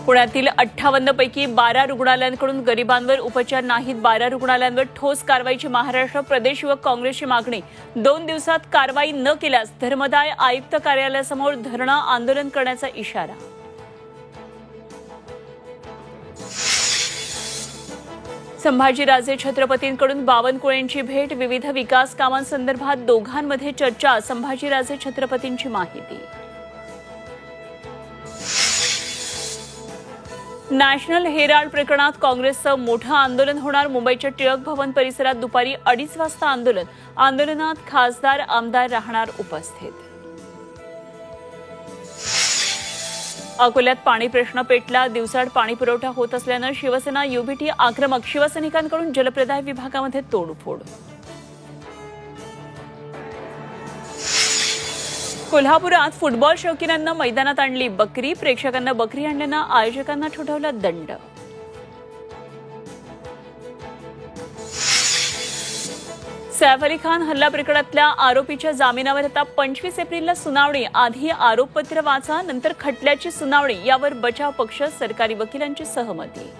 पुण्यातील 58 पैकी 12 रुग्णालयांकडून गरिबांवर उपचार नाहीत। 12 रुग्णालयांवर ठोस कारवाईची महाराष्ट्र प्रदेश युवक काँग्रेसची मागणी। 2 दिवसात कारवाई न केल्यास धर्मदाय आयुक्त कार्यालयासमोर धरणं आंदोलन करण्याचा इशारा। संभाजीराजे छत्रपतींकडून बावनकुळेंची भेट। विविध विकास कामांसंदर्भात दोघांमध्ये चर्चा। संभाजीराजे छत्रपतींची माहिती। नॅशनल हेराल्ड प्रकरणात काँग्रेसचं मोठं आंदोलन होणार। मुंबईच्या टिळक भवन परिसरात दुपारी 2:30 वाजता आंदोलन। आंदोलनात खासदार आमदार राहणार उपस्थित। अकोल्यात पाणी प्रश्न पेटला। दिवसाआड पाणी पुरवठा होत असल्यानं शिवसेना युबीटी आक्रमक। शिवसैनिकांकडून जलप्रदाय विभागामध्ये तोडफोड। कोल्हापुरात फुटबॉल शौकीनांना मैदानात आणली बकरी। प्रेक्षकांना बकरी आणल्यानं आयोजकांना ठोठावला दंड। सैफ अली खान हल्ला प्रकरणातल्या आरोपीच्या जामिनावर आता 25 एप्रिलला सुनावणी। आधी आरोपपत्र वाचा, नंतर खटल्याची सुनावणी। यावर बचाव पक्ष सरकारी वकिलांची सहमती।